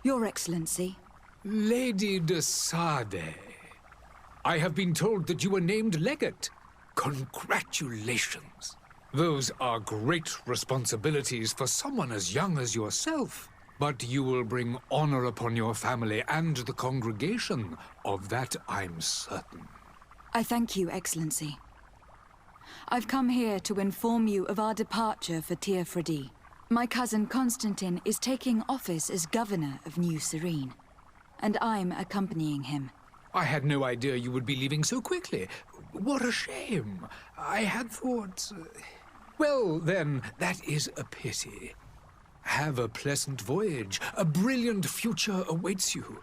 Your Excellency. Lady de Sade, I have been told that you were named legate. Congratulations. Those are great responsibilities for someone as young as yourself. But you will bring honor upon your family and the congregation. Of that I'm certain. I thank you, Excellency. I've come here to inform you of our departure for Teofredi. My cousin Constantine is taking office as governor of New Serene, and I'm accompanying him. I had no idea you would be leaving so quickly. What a shame. I had thought... Well, then, that is a pity. Have a pleasant voyage. A brilliant future awaits you.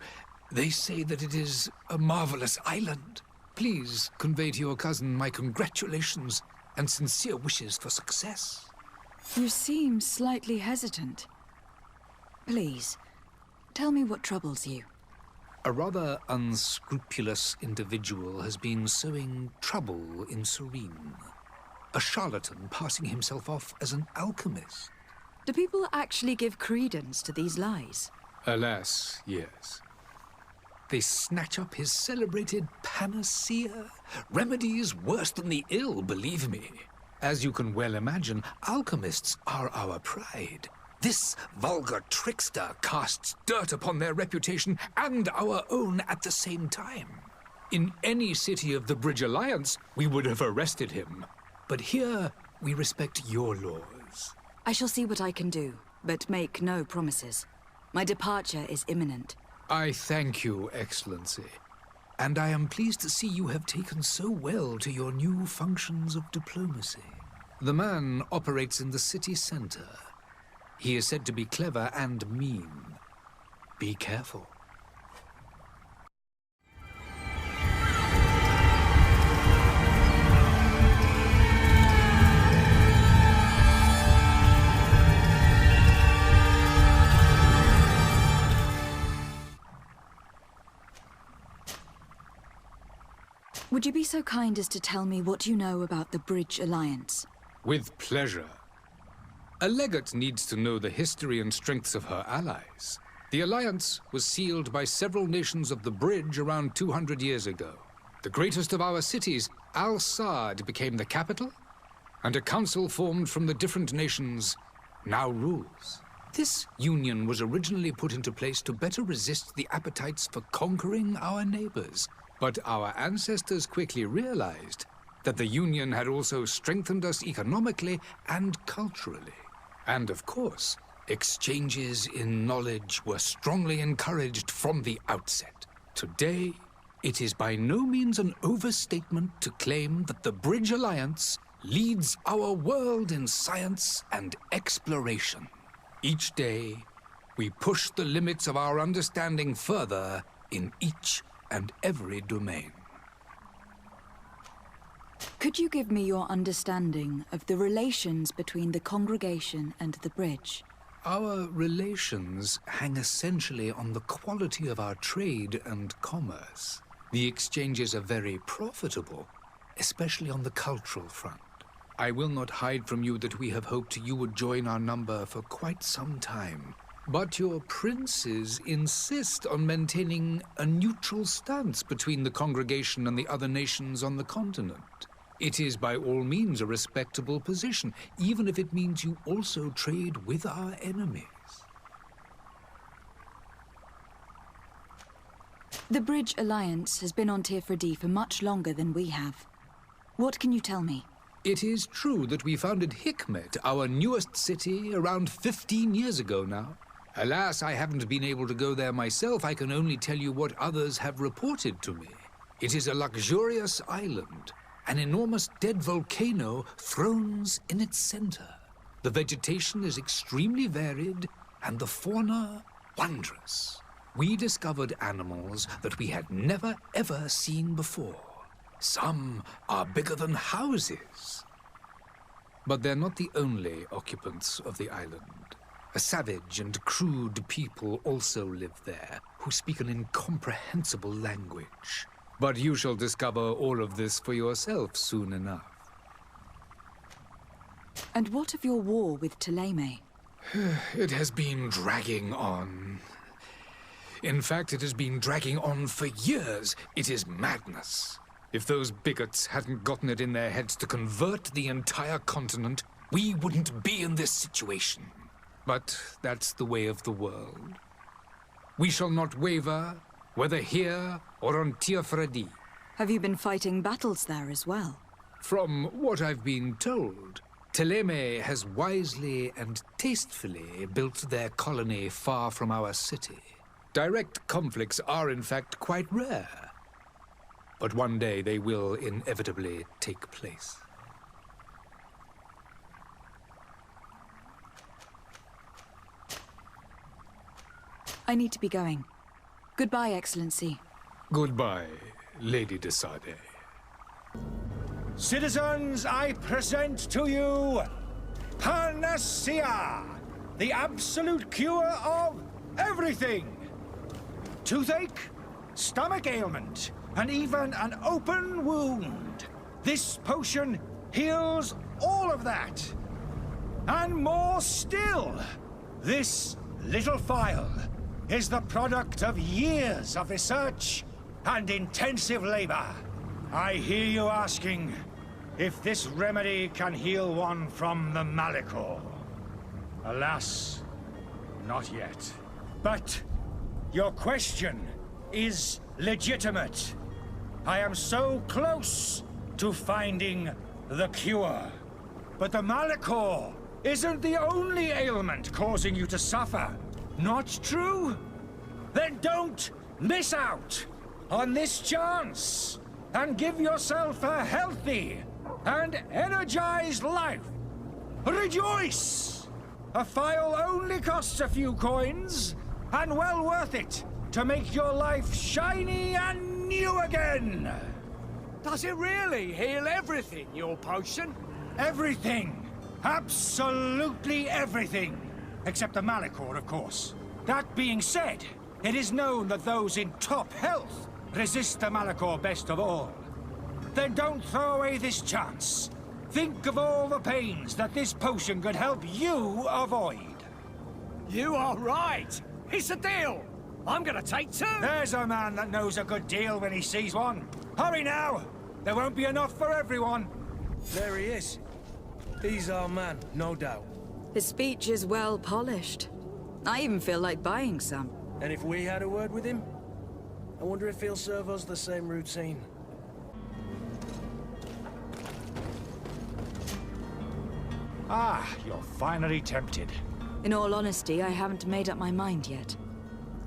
They say that it is a marvelous island. Please convey to your cousin my congratulations and sincere wishes for success. You seem slightly hesitant. Please, tell me what troubles you. A rather unscrupulous individual has been sowing trouble in Serene. A charlatan passing himself off as an alchemist. Do people actually give credence to these lies? Alas, yes. They snatch up his celebrated panacea. Remedies worse than the ill, believe me. As you can well imagine, alchemists are our pride. This vulgar trickster casts dirt upon their reputation and our own at the same time. In any city of the Bridge Alliance, we would have arrested him. But here, we respect your laws. I shall see what I can do, but make no promises. My departure is imminent. I thank you, Excellency. And I am pleased to see you have taken so well to your new functions of diplomacy. The man operates in the city center. He is said to be clever and mean. Be careful. Would you be so kind as to tell me what you know about the Bridge Alliance? With pleasure. A legate needs to know the history and strengths of her allies. The alliance was sealed by several nations of the Bridge around 200 years ago. The greatest of our cities, Al-Saad, became the capital, and a council formed from the different nations now rules. This union was originally put into place to better resist the appetites for conquering our neighbors. But our ancestors quickly realized that the Union had also strengthened us economically and culturally. And of course, exchanges in knowledge were strongly encouraged from the outset. Today, it is by no means an overstatement to claim that the Bridge Alliance leads our world in science and exploration. Each day, we push the limits of our understanding further in each and every domain. Could you give me your understanding of the relations between the congregation and the Bridge? Our relations hang essentially on the quality of our trade and commerce. The exchanges are very profitable, especially on the cultural front. I will not hide from you that we have hoped you would join our number for quite some time. But your princes insist on maintaining a neutral stance between the congregation and the other nations on the continent. It is by all means a respectable position, even if it means you also trade with our enemies. The Bridge Alliance has been on Teofredi for much longer than we have. What can you tell me? It is true that we founded Hikmet, our newest city, around 15 years ago now. Alas, I haven't been able to go there myself. I can only tell you what others have reported to me. It is a luxurious island. An enormous dead volcano thrones in its center. The vegetation is extremely varied, and the fauna wondrous. We discovered animals that we had never ever seen before. Some are bigger than houses. But they're not the only occupants of the island. A savage and crude people also live there, who speak an incomprehensible language. But you shall discover all of this for yourself soon enough. And what of your war with Ptolemy? It has been dragging on. In fact, it has been dragging on for years. It is madness. If those bigots hadn't gotten it in their heads to convert the entire continent, we wouldn't be in this situation. But that's the way of the world. We shall not waver, whether here or on Tiafredi. Have you been fighting battles there as well? From what I've been told, Teleme has wisely and tastefully built their colony far from our city. Direct conflicts are in fact quite rare. But one day they will inevitably take place. I need to be going. Goodbye, Excellency. Goodbye, Lady de Sade. Citizens, I present to you Panacea, the absolute cure of everything. Toothache, stomach ailment, and even an open wound. This potion heals all of that. And more still, this little phial is the product of years of research and intensive labor. I hear you asking if this remedy can heal one from the Malachor. Alas, not yet. But your question is legitimate. I am so close to finding the cure. But the Malachor isn't the only ailment causing you to suffer. Not true? Then don't miss out on this chance and give yourself a healthy and energized life. Rejoice! A phial only costs a few coins, and well worth it to make your life shiny and new again. Does it really heal everything, your potion? Everything. Absolutely everything. Except the Malachor, of course. That being said, it is known that those in top health resist the Malachor best of all. Then don't throw away this chance. Think of all the pains that this potion could help you avoid. You are right. It's a deal. I'm gonna take two. There's a man that knows a good deal when he sees one. Hurry now! There won't be enough for everyone. There he is. He's our man, no doubt. His speech is well polished. I even feel like buying some. And if we had a word with him, I wonder if he'll serve us the same routine. Ah, you're finally tempted. In all honesty, I haven't made up my mind yet.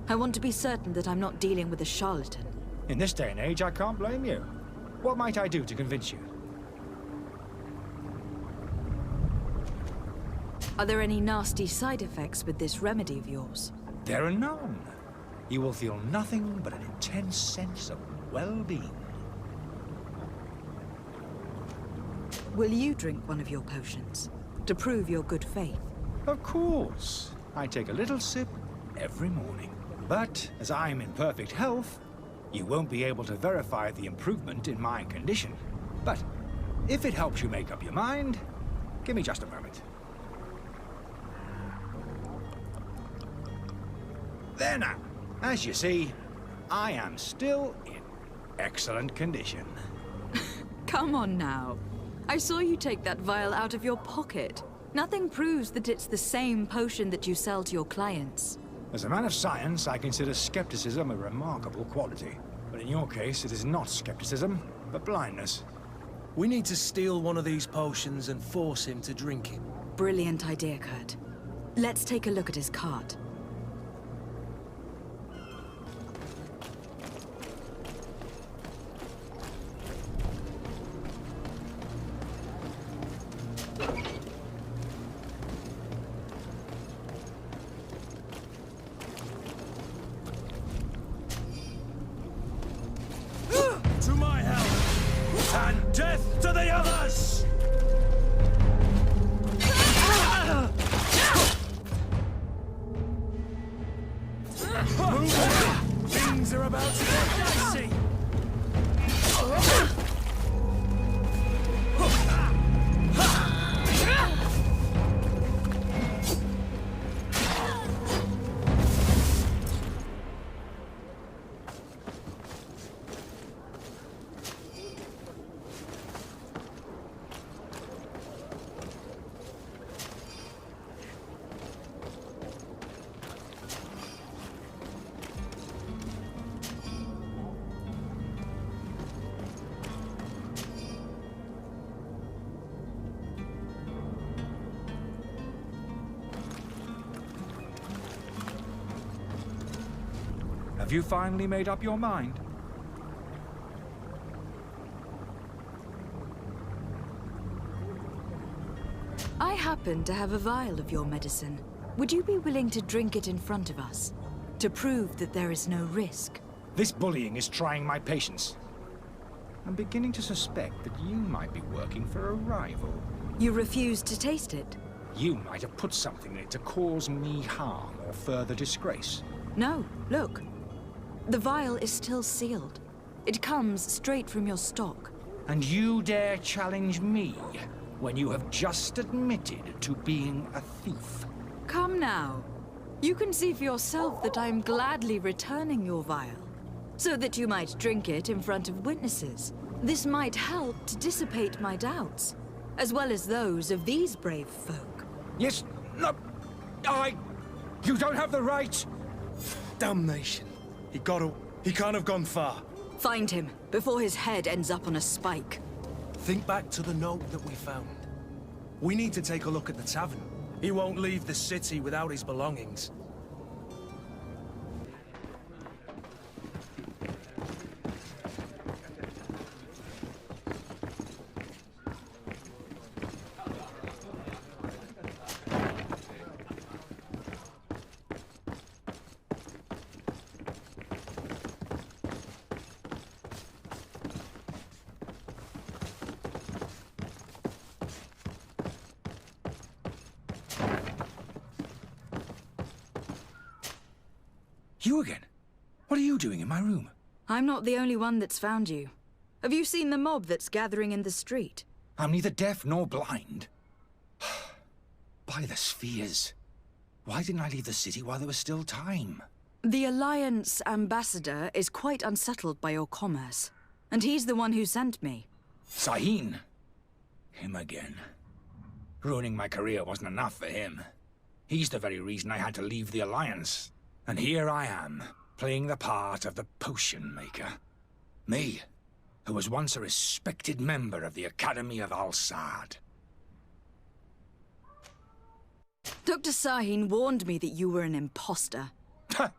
I want to be certain that I'm not dealing with a charlatan. In this day and age, I can't blame you. What might I do to convince you? Are there any nasty side effects with this remedy of yours? There are none. You will feel nothing but an intense sense of well-being. Will you drink one of your potions to prove your good faith? Of course. I take a little sip every morning. But as I'm in perfect health, you won't be able to verify the improvement in my condition. But if it helps you make up your mind, give me just a moment. There now. As you see, I am still in excellent condition. Come on now. I saw you take that vial out of your pocket. Nothing proves that it's the same potion that you sell to your clients. As a man of science, I consider skepticism a remarkable quality. But in your case, it is not skepticism, but blindness. We need to steal one of these potions and force him to drink it. Brilliant idea, Kurt. Let's take a look at his cart. To my help! And death to the others! Have you finally made up your mind? I happen to have a vial of your medicine. Would you be willing to drink it in front of us? To prove that there is no risk? This bullying is trying my patience. I'm beginning to suspect that you might be working for a rival. You refuse to taste it? You might have put something in it to cause me harm or further disgrace. No, look. The vial is still sealed. It comes straight from your stock. And you dare challenge me when you have just admitted to being a thief? Come now. You can see for yourself that I'm gladly returning your vial, so that you might drink it in front of witnesses. This might help to dissipate my doubts, as well as those of these brave folk. Yes, no, you don't have the right! Damnation. He can't have gone far. Find him, before his head ends up on a spike. Think back to the note that we found. We need to take a look at the tavern. He won't leave the city without his belongings. You again? What are you doing in my room? I'm not the only one that's found you. Have you seen the mob that's gathering in the street? I'm neither deaf nor blind. By the spheres. Why didn't I leave the city while there was still time? The Alliance ambassador is quite unsettled by your commerce, and he's the one who sent me. Sahin. Him again. Ruining my career wasn't enough for him. He's the very reason I had to leave the Alliance. And here I am, playing the part of the potion maker. Me, who was once a respected member of the Academy of Al-Sad. Dr. Sahin warned me that you were an imposter. That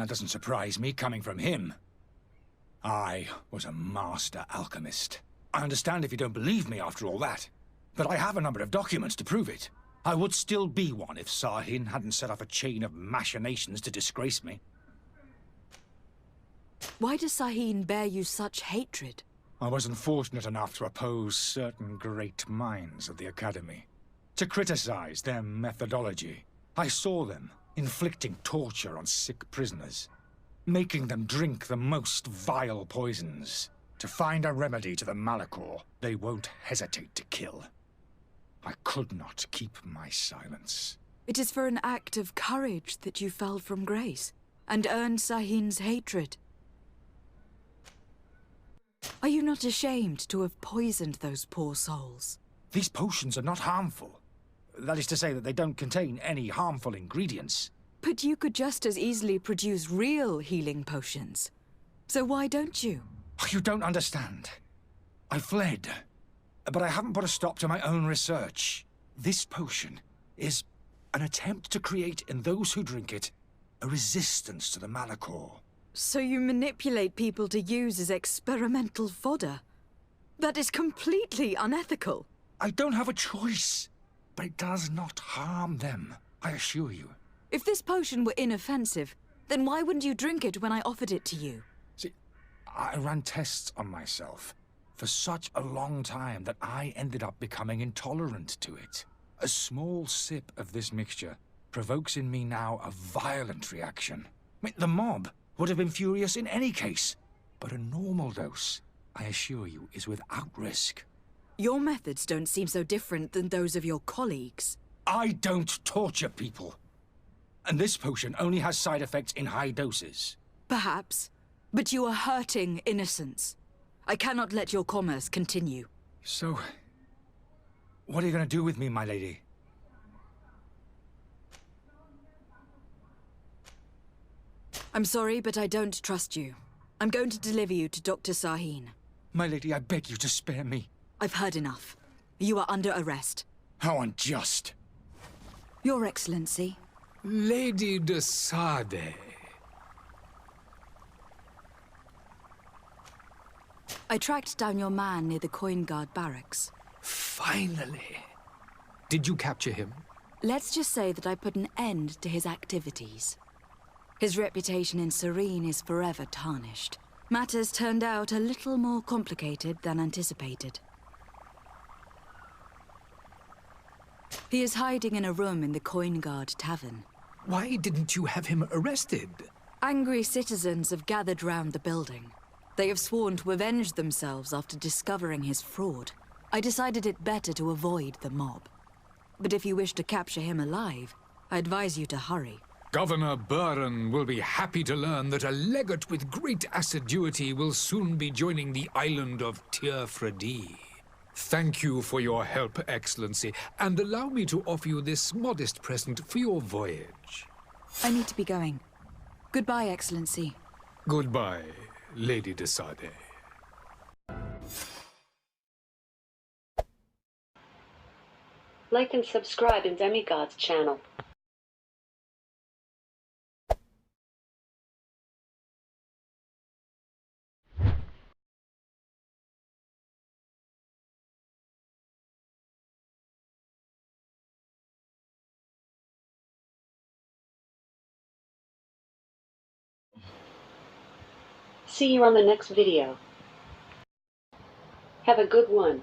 doesn't surprise me, coming from him. I was a master alchemist. I understand if you don't believe me after all that, but I have a number of documents to prove it. I would still be one if Sahin hadn't set off a chain of machinations to disgrace me. Why does Sahin bear you such hatred? I wasn't fortunate enough to oppose certain great minds of the Academy. To criticize their methodology. I saw them inflicting torture on sick prisoners, making them drink the most vile poisons. To find a remedy to the Malachor they won't hesitate to kill. I could not keep my silence. It is for an act of courage that you fell from grace, and earned Sahin's hatred. Are you not ashamed to have poisoned those poor souls? These potions are not harmful. That is to say that they don't contain any harmful ingredients. But you could just as easily produce real healing potions. So why don't you? You don't understand. I fled. But I haven't put a stop to my own research. This potion is an attempt to create in those who drink it a resistance to the Malachor. So you manipulate people to use as experimental fodder? That is completely unethical. I don't have a choice, but it does not harm them, I assure you. If this potion were inoffensive, then why wouldn't you drink it when I offered it to you? See, I ran tests on myself for such a long time that I ended up becoming intolerant to it. A small sip of this mixture provokes in me now a violent reaction. I mean, the mob would have been furious in any case, but a normal dose, I assure you, is without risk. Your methods don't seem so different than those of your colleagues. I don't torture people. And this potion only has side effects in high doses. Perhaps, but you are hurting innocents. I cannot let your commerce continue. So, what are you going to do with me, my lady? I'm sorry, but I don't trust you. I'm going to deliver you to Dr. Sahin. My lady, I beg you to spare me. I've heard enough. You are under arrest. How unjust. Your Excellency. Lady de Sade. I tracked down your man near the Coin Guard barracks. Finally. Did you capture him? Let's just say that I put an end to his activities. His reputation in Serene is forever tarnished. Matters turned out a little more complicated than anticipated. He is hiding in a room in the Coin Guard Tavern. Why didn't you have him arrested? Angry citizens have gathered round the building. They have sworn to avenge themselves after discovering his fraud. I decided it better to avoid the mob. But if you wish to capture him alive, I advise you to hurry. Governor Buren will be happy to learn that a legate with great assiduity will soon be joining the island of Teer-Fradee. Thank you for your help, Excellency, and allow me to offer you this modest present for your voyage. I need to be going. Goodbye, Excellency. Goodbye, Lady de Sade. Like and subscribe in Demigod's channel. See you on the next video. Have a good one.